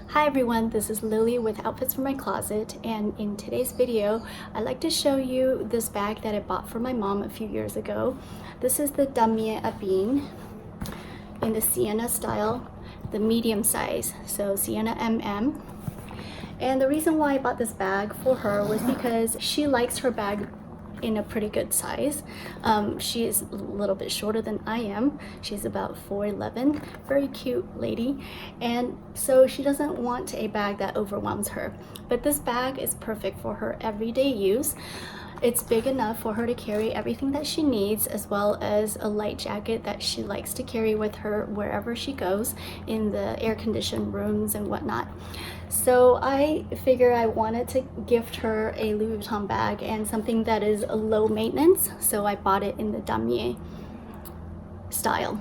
Hi everyone, this is Lily with Outfits from My Closet, and in today's video I'd like to show you this bag that I bought for my mom a few years ago. This is the Damier in the Siena style, the medium size, so Siena MM. And the reason why I bought this bag for her was because she likes her bag in a pretty good size. She is a little bit shorter than I am. She's about 4'11", very cute lady, and so she doesn't want a bag that overwhelms her. But this bag is perfect for her everyday use. It's big enough for her to carry everything that she needs, as well as a light jacket that she likes to carry with her wherever she goes in the air-conditioned rooms and whatnot. So I figure I wanted to gift her a Louis Vuitton bag and something that is a low maintenance, so I bought it in the Damier style.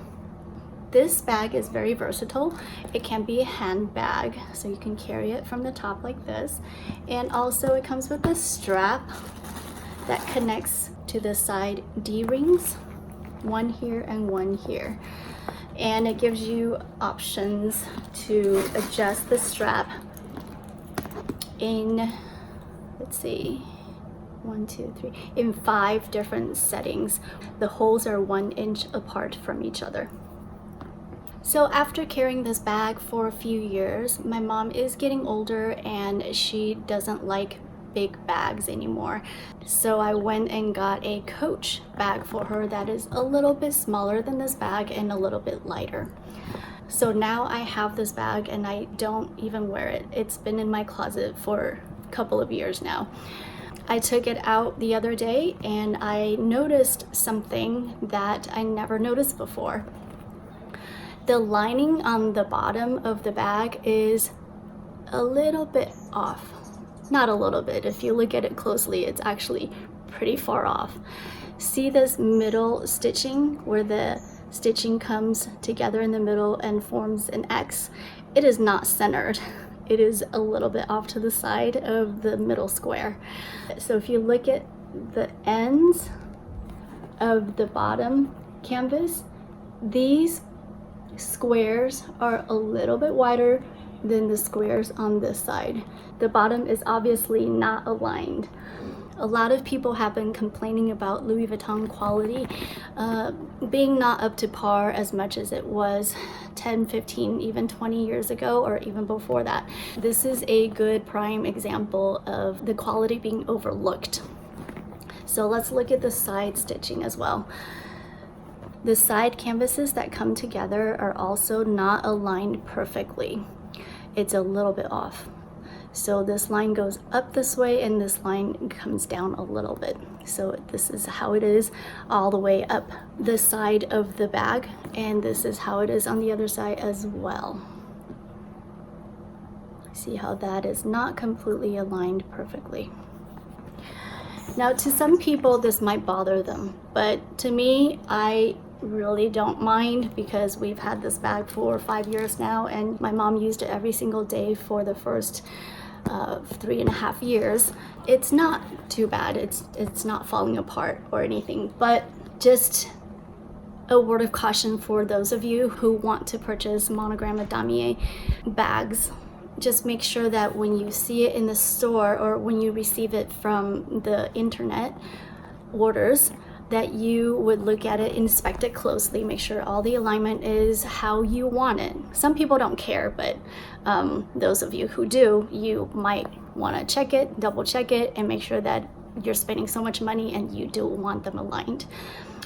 This bag is very versatile. It can be a handbag, so you can carry it from the top like this, and also it comes with a strap that connects to the side D-rings, one here and one here, and it gives you options to adjust the strap in, let's see, 1, 2, 3, in 5 different settings. The holes are 1 inch apart from each other. So after carrying this bag for a few years, my mom is getting older and she doesn't like big bags anymore. So I went and got a Coach bag for her that is a little bit smaller than this bag and a little bit lighter. So now I have this bag and I don't even wear it. It's been in my closet for a couple of years now. I took it out the other day and I noticed something that I never noticed before. The lining on the bottom of the bag is a little bit off. Not a little bit. If you look at it closely, it's actually pretty far off. See this middle stitching where the stitching comes together in the middle and forms an X? It is not centered. It is a little bit off to the side of the middle square. So if you look at the ends of the bottom canvas, these squares are a little bit wider than the squares on this side. The bottom is obviously not aligned. A lot of people have been complaining about Louis Vuitton quality being not up to par as much as it was 10, 15, even 20 years ago, or even before that. This is a good prime example of the quality being overlooked. So let's look at the side stitching as well. The side canvases that come together are also not aligned perfectly. It's a little bit off. So this line goes up this way and this line comes down a little bit. So this is how it is all the way up the side of the bag, and this is how it is on the other side as well. See how that is not completely aligned perfectly. Now to some people this might bother them, but to me, I really don't mind because we've had this bag for 5 years now and my mom used it every single day for the first 3.5 years. It's not too bad. It's not falling apart or anything, but just a word of caution for those of you who want to purchase Monogram Damier bags. Just make sure that when you see it in the store or when you receive it from the internet orders, that you would look at it, inspect it closely, make sure all the alignment is how you want it. Some people don't care, but those of you who do, you might want to check it, double check it, and make sure that you're spending so much money and you do want them aligned.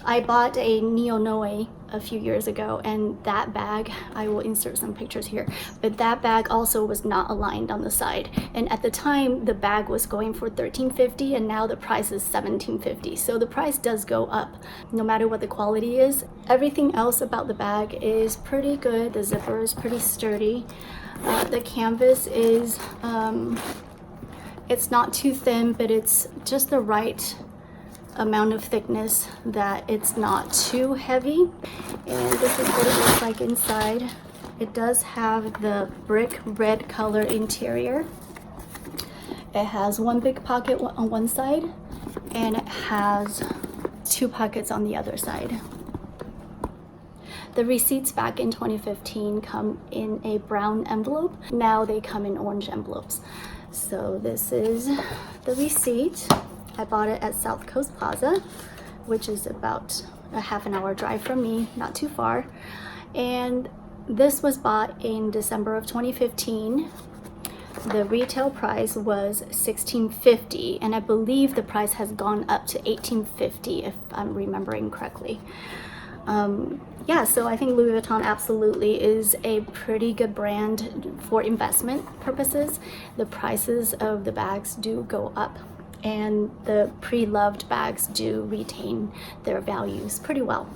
I bought a Neo Noe a few years ago, and that bag, I will insert some pictures here, but that bag also was not aligned on the side. And at the time, the bag was going for $13.50, and now the price is $17.50. So the price does go up, no matter what the quality is. Everything else about the bag is pretty good. The zipper is pretty sturdy. The canvas is, it's not too thin, but it's just the right amount of thickness that it's not too heavy. And this is what it looks like inside. It does have the brick red color interior. It has one big pocket on one side and it has 2 pockets on the other side. The receipts back in 2015 come in a brown envelope. Now they come in orange envelopes. So this is the receipt. I bought it at South Coast Plaza, which is about a half-an-hour drive from me, not too far. And this was bought in December of 2015. The retail price was $16.50, and I believe the price has gone up to $18.50 if I'm remembering correctly. Yeah, so I think Louis Vuitton absolutely is a pretty good brand for investment purposes. The prices of the bags do go up, and the pre-loved bags do retain their values pretty well.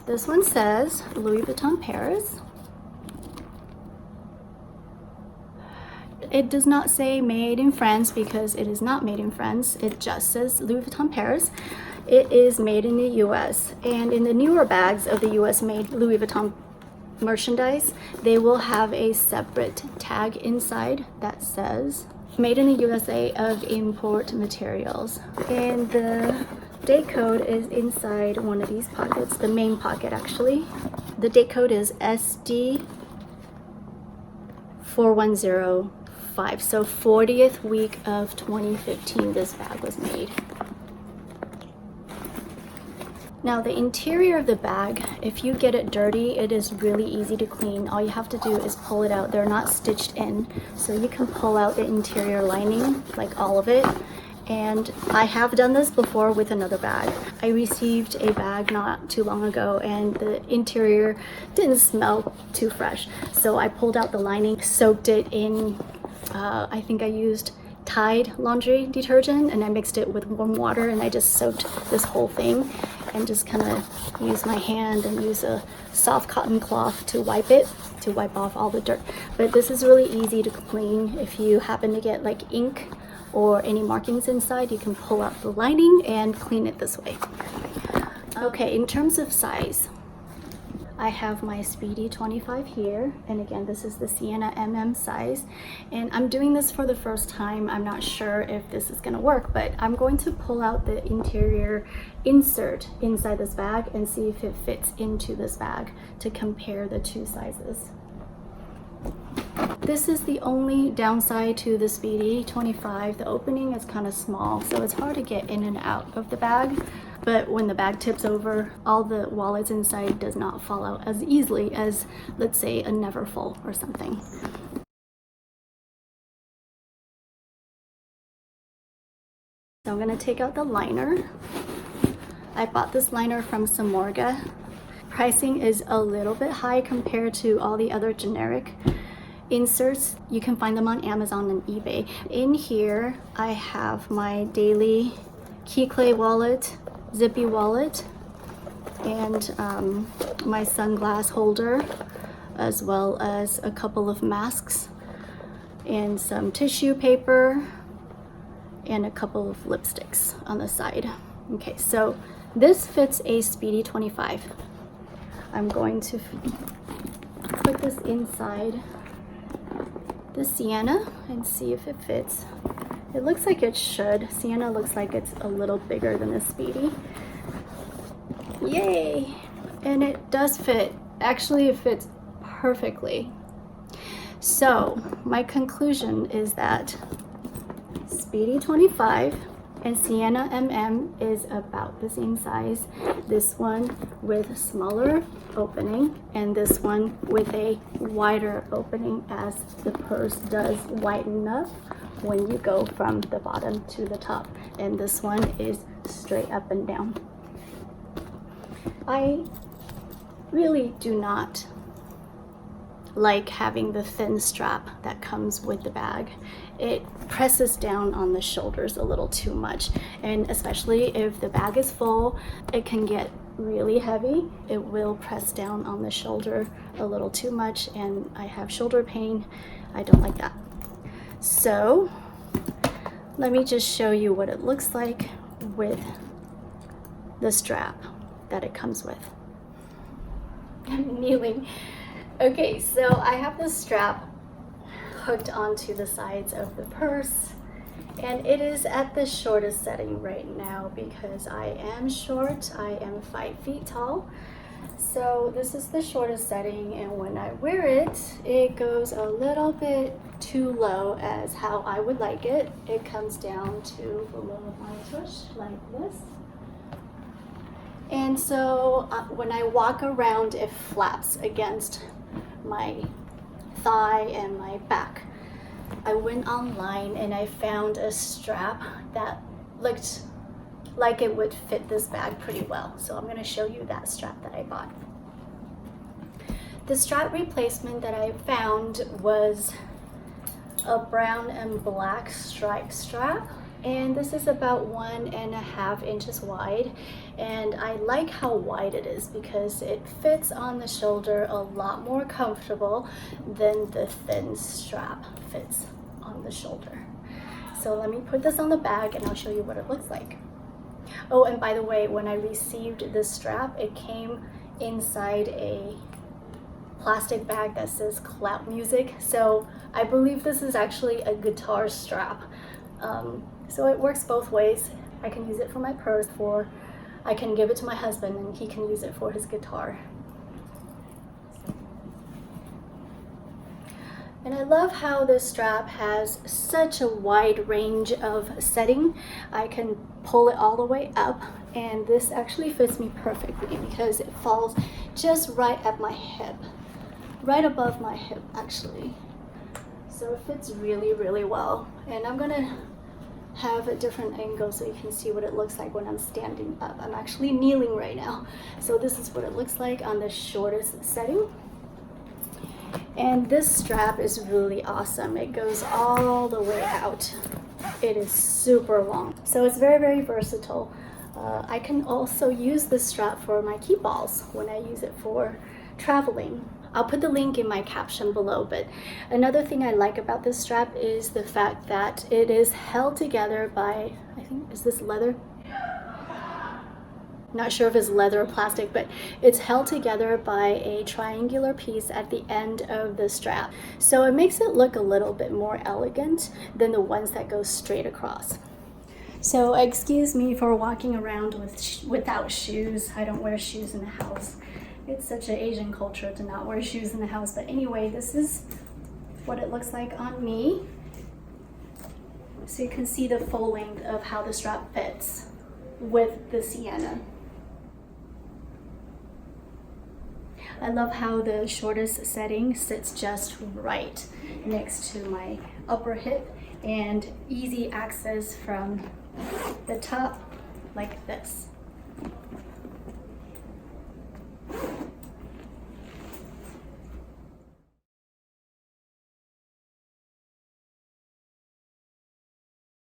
This one says Louis Vuitton Paris. It does not say made in France because it is not made in France. It just says Louis Vuitton Paris. It is made in the US, and in the newer bags of the US made Louis Vuitton merchandise, they will have a separate tag inside that says made in the USA of import materials. And the date code is inside one of these pockets, the main pocket actually. The date code is SD 4105. So 40th week of 2015 this bag was made. Now the interior of the bag, if you get it dirty, it is really easy to clean. All you have to do is pull it out. They're not stitched in, so you can pull out the interior lining, like all of it. And I have done this before with another bag. I received a bag not too long ago and the interior didn't smell too fresh. So I pulled out the lining, soaked it in, I think I used Tide laundry detergent, and I mixed it with warm water, and I just soaked this whole thing and just kind of use my hand and use a soft cotton cloth to wipe it, to wipe off all the dirt. But this is really easy to clean. If you happen to get like ink or any markings inside, you can pull out the lining and clean it this way. Okay, in terms of size, I have my Speedy 25 here, and again, this is the Siena MM size, and I'm doing this for the first time. I'm not sure if this is gonna work, but I'm going to pull out the interior insert inside this bag and see if it fits into this bag to compare the two sizes. This is the only downside to the Speedy 25. The opening is kind of small, so it's hard to get in and out of the bag. But when the bag tips over, all the wallets inside does not fall out as easily as, let's say, a Neverfull or something. So I'm gonna take out the liner. I bought this liner from Samorga. Pricing is a little bit high compared to all the other generic inserts. You can find them on Amazon and eBay. In here, I have my daily key clay wallet, zippy wallet, and my sunglass holder, as well as a couple of masks and some tissue paper and a couple of lipsticks on the side. Okay, so this fits a Speedy 25. I'm going to put this inside the Siena and see if it fits. It looks like it should. Siena looks like it's a little bigger than the Speedy. Yay! And it does fit. Actually, it fits perfectly. So my conclusion is that Speedy 25 and Siena MM is about the same size. This one with smaller opening and this one with a wider opening, as the purse does widen up when you go from the bottom to the top, and this one is straight up and down. I really do not like having the thin strap that comes with the bag. It presses down on the shoulders a little too much, and especially if the bag is full, it can get really heavy. It will press down on the shoulder a little too much, and I have shoulder pain. I don't like that. So let me just show you what it looks like with the strap that it comes with. I'm kneeling. Okay, so I have this strap hooked onto the sides of the purse, and it is at the shortest setting right now because I am short. I am 5 feet tall. So this is the shortest setting, and when I wear it, it goes a little bit too low as how I would like it. It comes down to below my tush like this. And so when I walk around, it flaps against my thigh and my back. I went online and I found a strap that looked like it would fit this bag pretty well. So I'm going to show you that strap that I bought. The strap replacement that I found was a brown and black stripe strap, and this is about 1.5 inches wide, and I like how wide it is because it fits on the shoulder a lot more comfortable than the thin strap fits on the shoulder. So let me put this on the bag and I'll show you what it looks like. Oh, and by the way, when I received this strap, it came inside a plastic bag that says CloudMusic. So I believe this is actually a guitar strap. So it works both ways. I can use it for my purse, or I can give it to my husband and he can use it for his guitar. And I love how this strap has such a wide range of setting. I can pull it all the way up, and this actually fits me perfectly because it falls just right at my hip, right above my hip actually. So it fits really, really well. And I'm gonna have a different angle so you can see what it looks like when I'm standing up. I'm actually kneeling right now. So this is what it looks like on the shortest setting. And this strap is really awesome. It goes all the way out. It is super long. So it's very, very versatile. I can also use this strap for my key balls when I use it for traveling. I'll put the link in my caption below, but another thing I like about this strap is the fact that it is held together by, I think, is this leather? Not sure if it's leather or plastic, but it's held together by a triangular piece at the end of the strap. So it makes it look a little bit more elegant than the ones that go straight across. So excuse me for walking around without shoes. I don't wear shoes in the house. It's such an Asian culture to not wear shoes in the house. But anyway, this is what it looks like on me. So you can see the full length of how the strap fits with the Siena. I love how the shortest setting sits just right next to my upper hip, and easy access from the top like this.